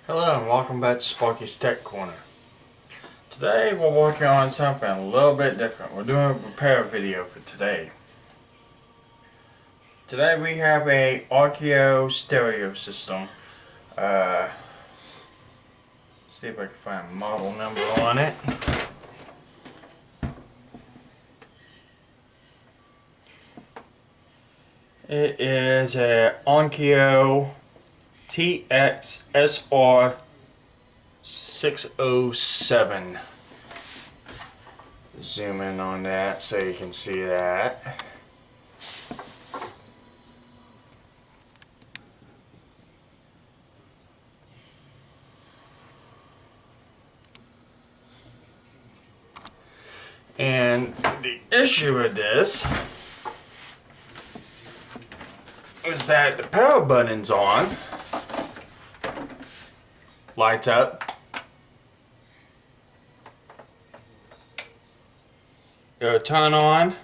Hello and welcome back to Sparky's Tech Corner. Today we're working on something a little bit different. We're doing a repair video for today. Today we have a Onkyo stereo system. See if I can find a model number on it. It is a Onkyo TX-SR607. Zoom in on that so you can see that. And the issue with this is that the power button's on, lights up, it'll turn on,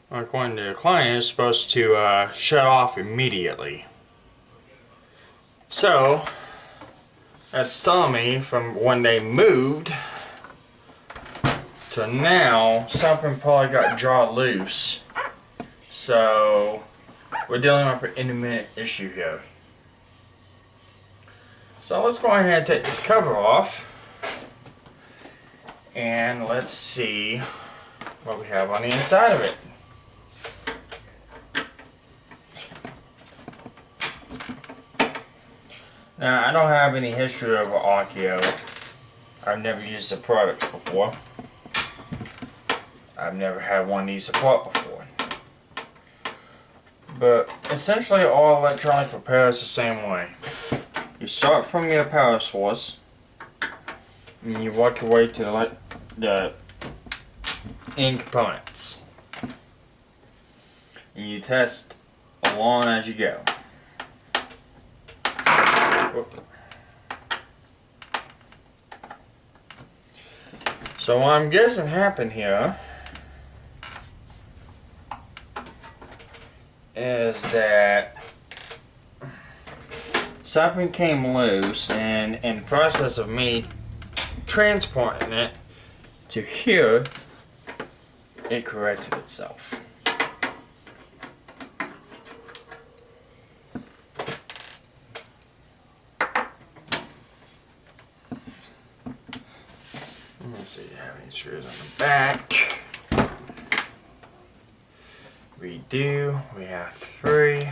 according to the client, it's supposed to shut off immediately. So that's telling me from when they moved to now, something probably got drawn loose. So we're dealing with an intermittent issue here. So let's go ahead and take this cover off and let's see what we have on the inside of it. Now, I don't have any history of Onkyo. I've never used the products before. I've never had one need support before. But essentially all electronic repair is the same way. You start from your power source and you work your way to the end components. And you test along as you go. So what I'm guessing happened here is that something came loose, and in the process of me transporting it to here, it corrected itself. Let's see, how many screws on the back? We do. We have 3.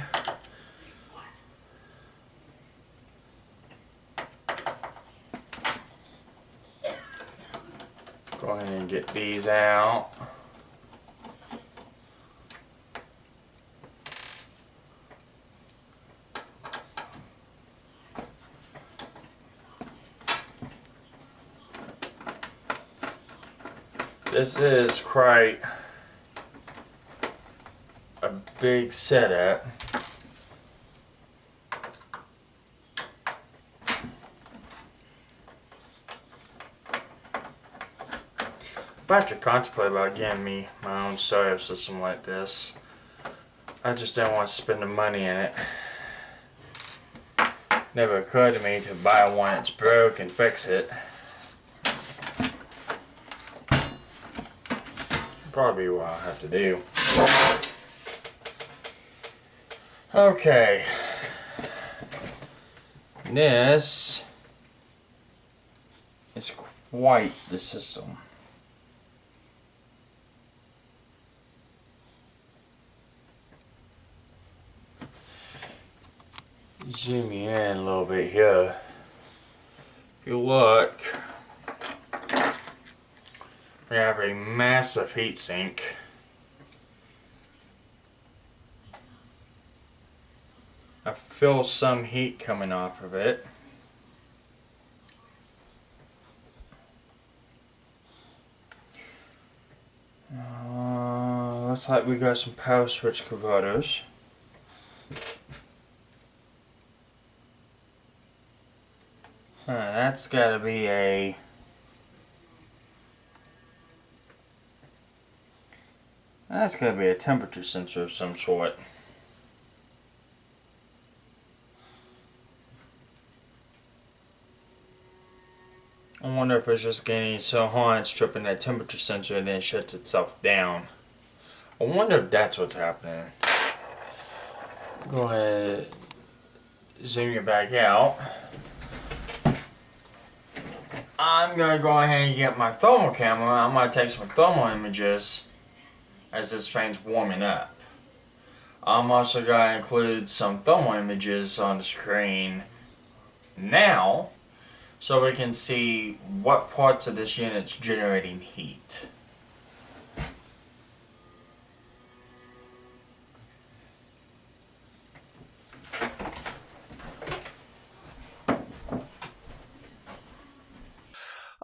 Go ahead and get these out. This is quite a big setup. I've actually contemplated about getting me my own stereo system like this. I just didn't want to spend the money in it. Never occurred to me to buy one that's broke and fix it. Probably what I'll have to do. Okay. This is quite the system. Zoom you in a little bit here. If you look, we have a massive heatsink. I feel some heat coming off of it. Looks like we got some power switch converters. That's gotta be a That's gotta be a temperature sensor of some sort. I wonder if it's just getting so hot it's tripping that temperature sensor and then it shuts itself down. I wonder if that's what's happening. Go ahead, zoom it back out. I'm gonna go ahead and get my thermal camera. I'm gonna take some thermal images as this fan's warming up. I'm also gonna include some thermal images on the screen now so we can see what parts of this unit's generating heat.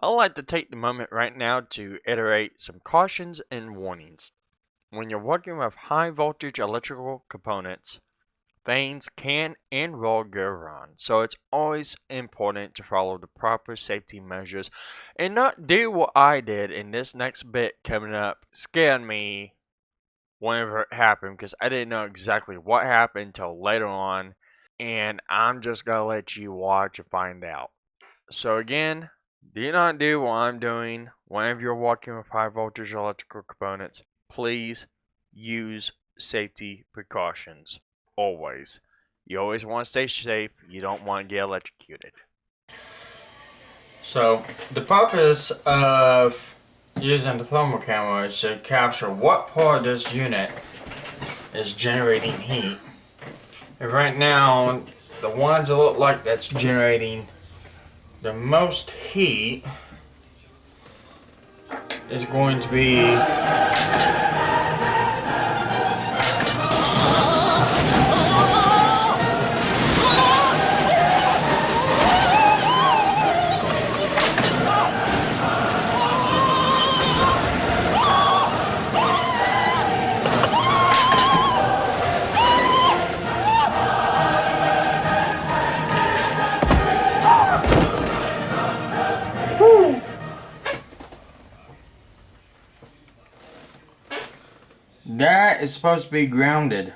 I'd like to take the moment right now to iterate some cautions and warnings. When you're working with high voltage electrical components, things can and will go wrong, so it's always important to follow the proper safety measures and not do what I did in this next bit coming up. Scared me whenever it happened because I didn't know exactly what happened until later on, and I'm just gonna let you watch and find out. So again, do not do what I'm doing whenever you're working with high voltage electrical components. Please use safety precautions. Always. You always want to stay safe. You don't want to get electrocuted. So, the purpose of using the thermal camera is to capture what part of this unit is generating heat. And right now, the ones that look like that's generating the most heat is going to be that is supposed to be grounded.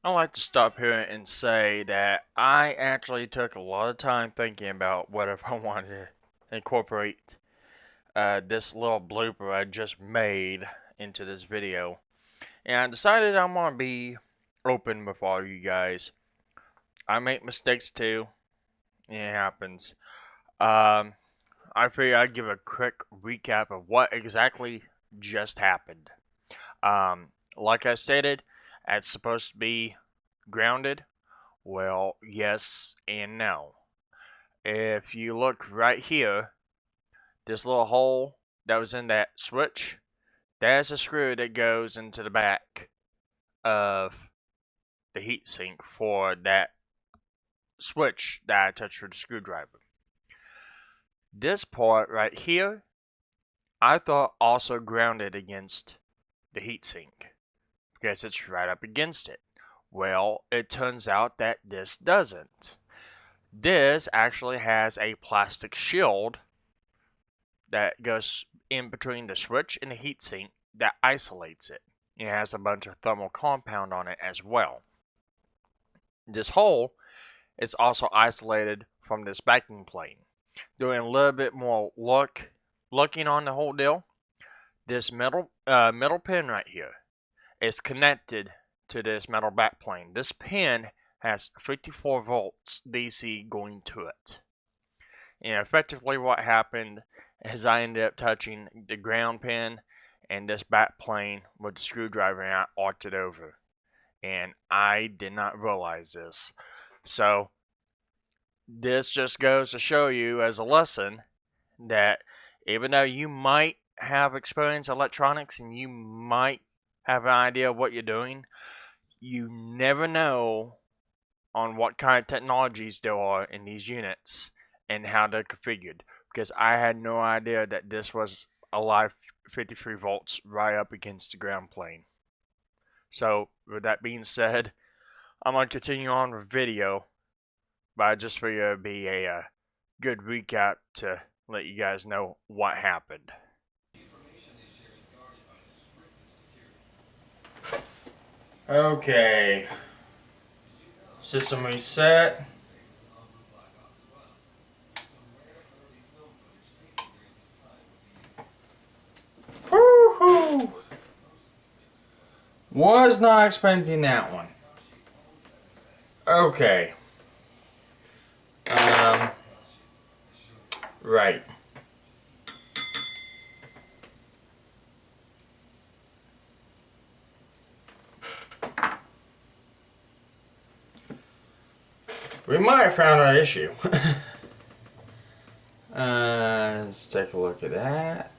I'd like to stop here and say that I actually took a lot of time thinking about what if I wanted to incorporate this little blooper I just made into this video. And I decided I'm going to be open with all you guys. I make mistakes too. It happens. I figured I'd give a quick recap of what exactly just happened. Like I stated, it's supposed to be grounded. Well, yes and no. If you look right here, this little hole that was in that switch, that's a screw that goes into the back of the heatsink for that switch that I touched with the screwdriver. This part right here, I thought also grounded against the heatsink because it's right up against it. Well, it turns out that this doesn't. This actually has a plastic shield that goes in between the switch and the heatsink that isolates it. It has a bunch of thermal compound on it as well. This hole is also isolated from this backing plane. Doing a little bit more looking on the whole deal, this metal pin right here is connected to this metal backplane. This pin has 54 volts DC going to it. And effectively what happened is I ended up touching the ground pin and this backplane with the screwdriver and I arced it over. And I did not realize this. So this just goes to show you as a lesson that even though you might have experience in electronics and you might have an idea of what you're doing, you never know on what kind of technologies there are in these units and how they're configured. Because I had no idea that this was a live 53 volts right up against the ground plane. So with that being said, I'm going to continue on with video, but I just figured it'd be a good recap to let you guys know what happened. Okay. System reset. Woohoo! Was not expecting that one. Okay. Right. We might have found our issue. Let's take a look at that.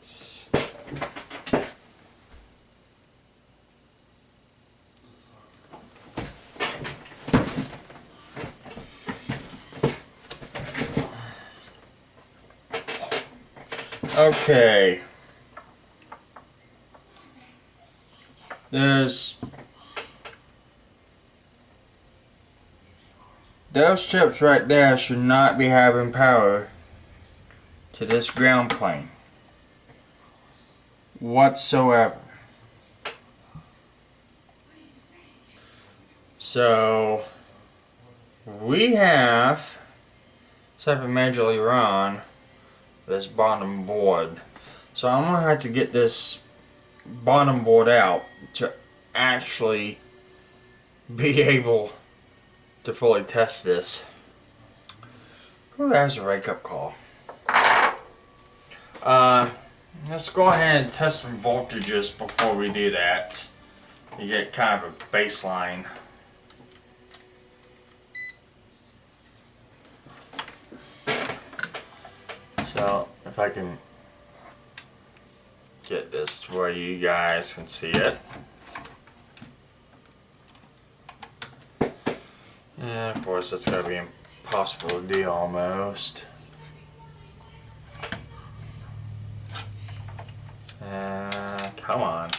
Okay. Those chips right there should not be having power to this ground plane whatsoever. So we have something majorly wrong with this bottom board. So I'm gonna have to get this bottom board out to actually be able to fully test this. Ooh, that was a wake-up call. Let's go ahead and test some voltages before we do that. You get kind of a baseline. So if I can get this to where you guys can see it. And of course it's going to be impossible to do almost. Come on.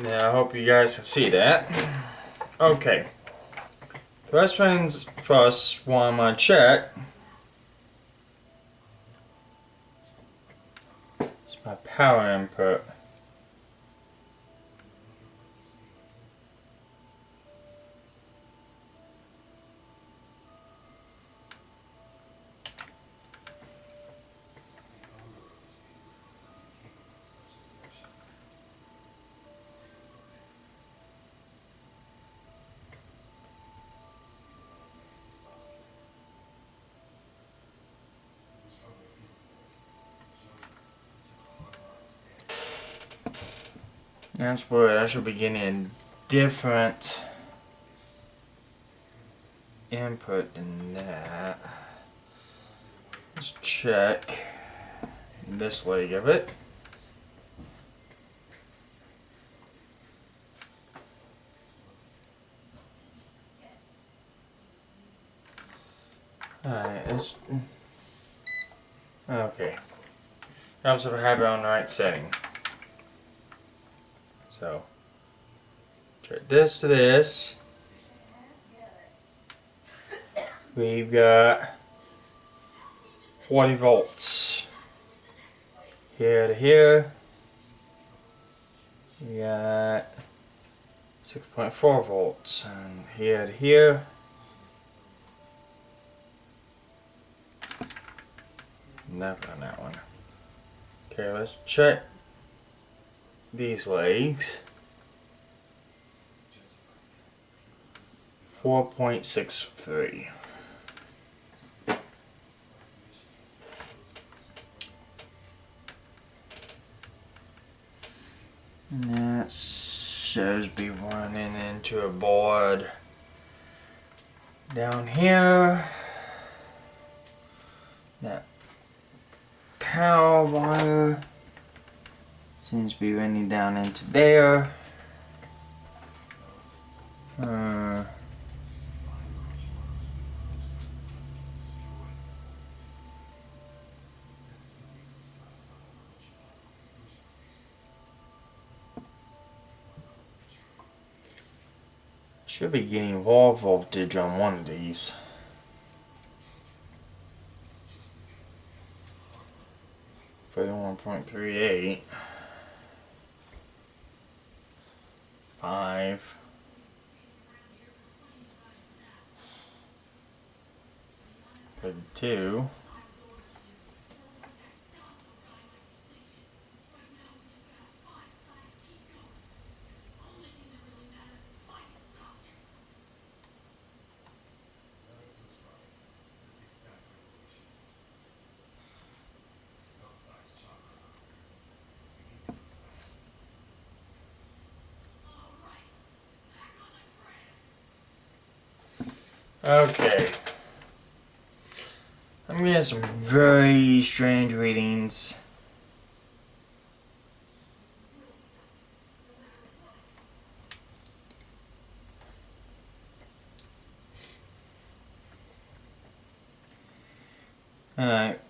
Yeah, I hope you guys can see that. Okay. First things first, what I'm going to check is my power input. That's weird. I should be getting different input than that. Let's check this leg of it. Alright, it's okay. Helps if I have it on the right setting. So, check this to this. We've got 40 volts. Here to here. We got 6.4 volts. And here to here. Never on that one. Okay, let's check these legs. 4.63. And that shows be running into a board down here. That power wire seems to be running down into there. Should be getting wall voltage on one of these. 0.38, 5, 2, okay. I'm getting some very strange readings. Alright.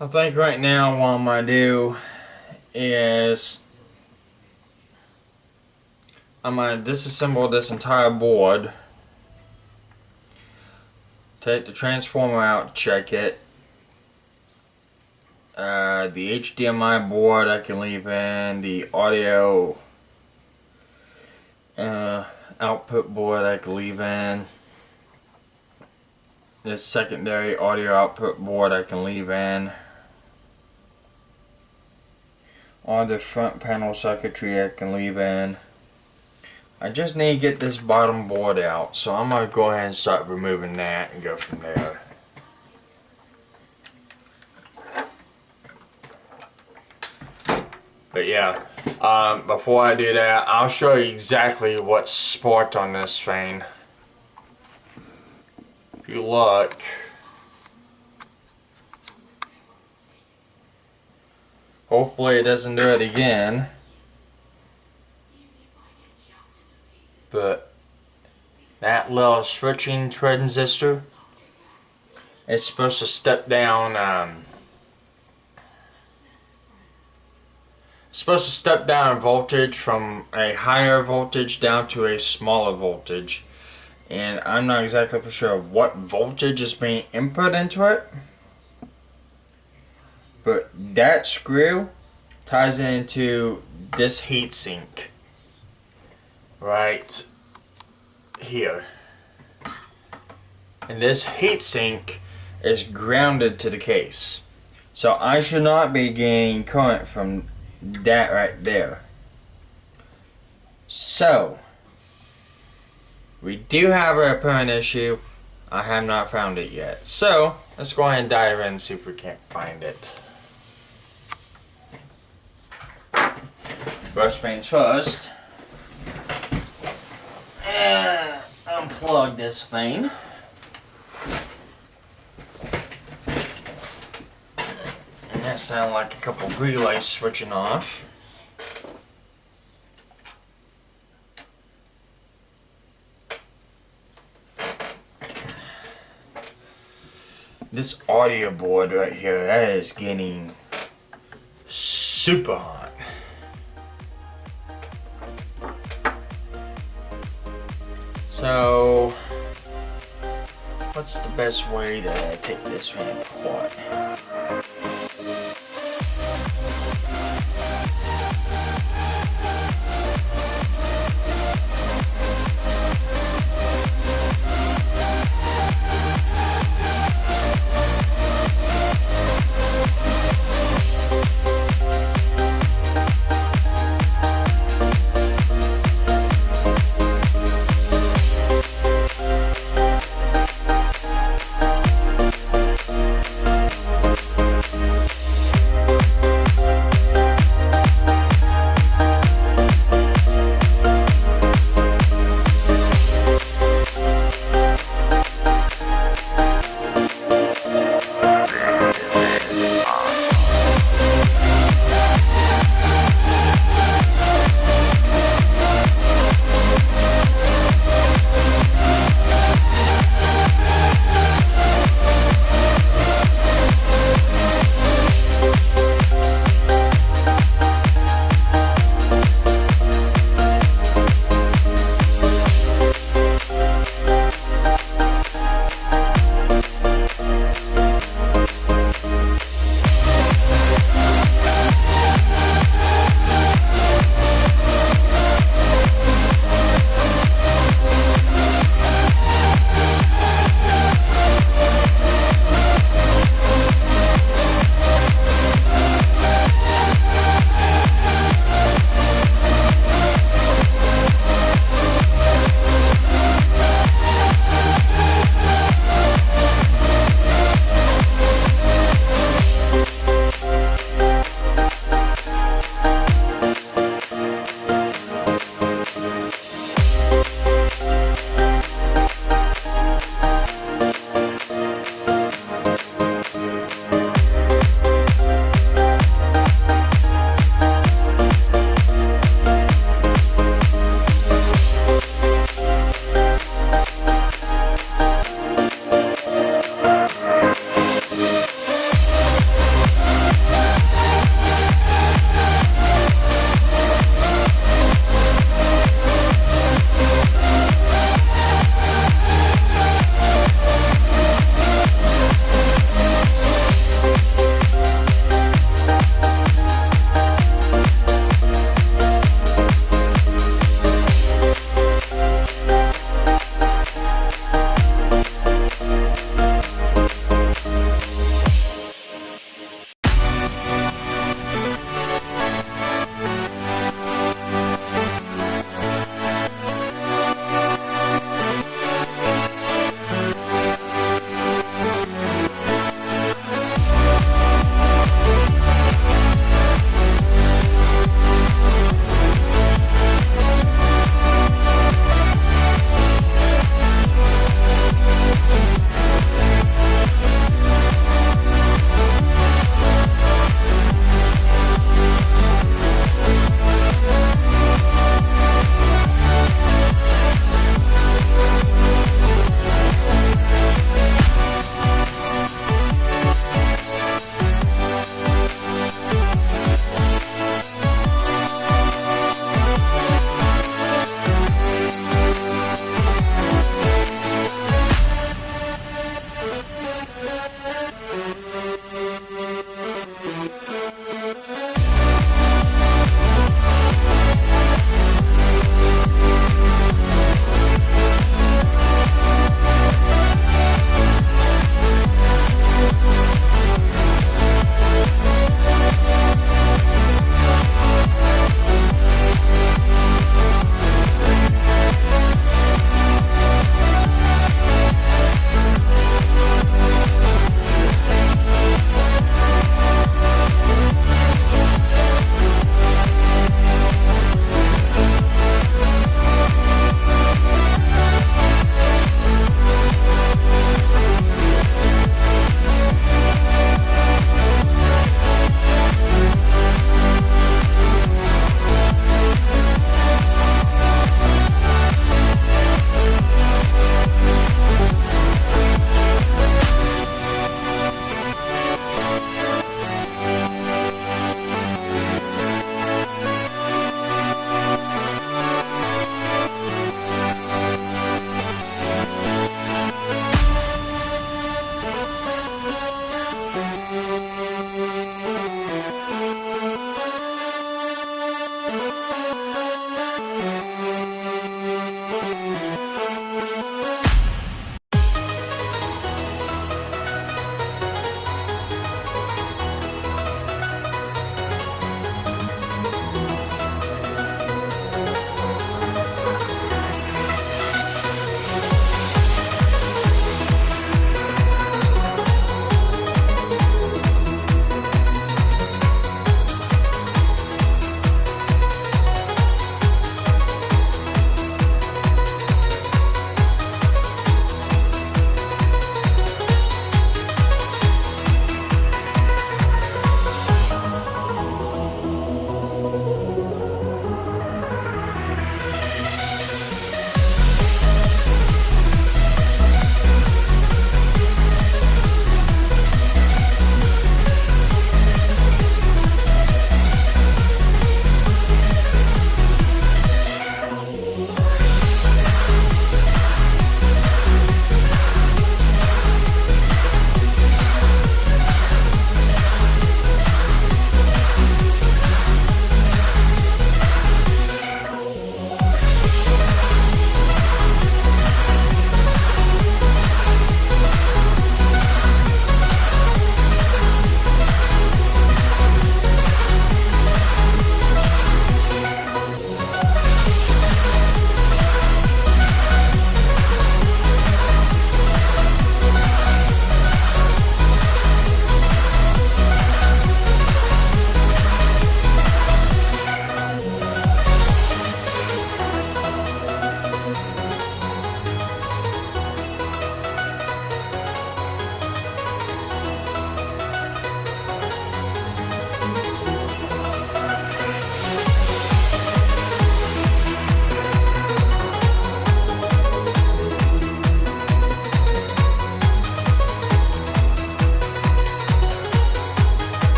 I think right now what I'm going to do is I'm going to disassemble this entire board, take the transformer out, check it. The HDMI board I can leave in, the audio output board I can leave in, this secondary audio output board I can leave in, all the front panel circuitry I can leave in. I just need to get this bottom board out, so I'm going to go ahead and start removing that and go from there. But yeah, before I do that, I'll show you exactly what's sparked on this thing. If you look, hopefully it doesn't do it again. But that little switching transistor is supposed to step down. Voltage from a higher voltage down to a smaller voltage, and I'm not exactly sure what voltage is being input into it. But that screw ties into this heatsink right here, and this heatsink is grounded to the case, so I should not be getting current from that right there. So we do have a apparent issue. I have not found it yet, so let's go ahead and dive in and see if we can't find it. First things first, unplug this thing. And that sounded like a couple relays switching off. This audio board right here, that is getting super hot. So, what's the best way to take this thing apart?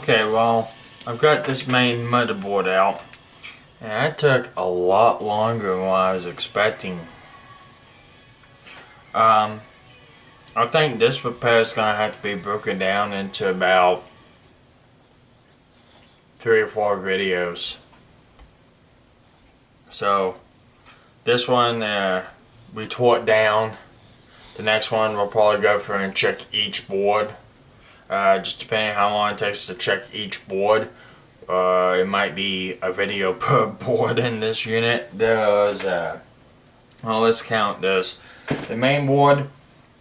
Okay, well, I've got this main motherboard out, and that took a lot longer than what I was expecting. I think this repair is gonna have to be broken down into about 3 or 4 videos. So this one we tore it down. The next one we'll probably go through and check each board. Just depending how long it takes to check each board. It might be a video per board in this unit. There's well, let's count this. The main board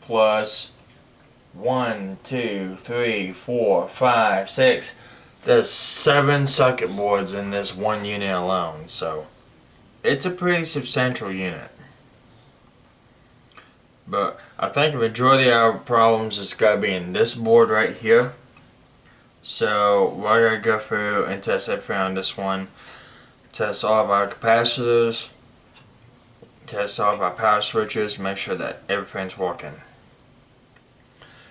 plus 1, 2, 3, 4, 5, 6. There's 7 circuit boards in this one unit alone, so it's a pretty substantial unit. But I think the majority of our problems is going to be in this board right here. So we're going to go through and test everything on this one. Test all of our capacitors. Test all of our power switches. Make sure that everything's working.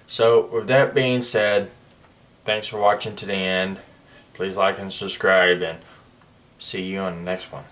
So with that being said, thanks for watching to the end. Please like and subscribe, and see you on the next one.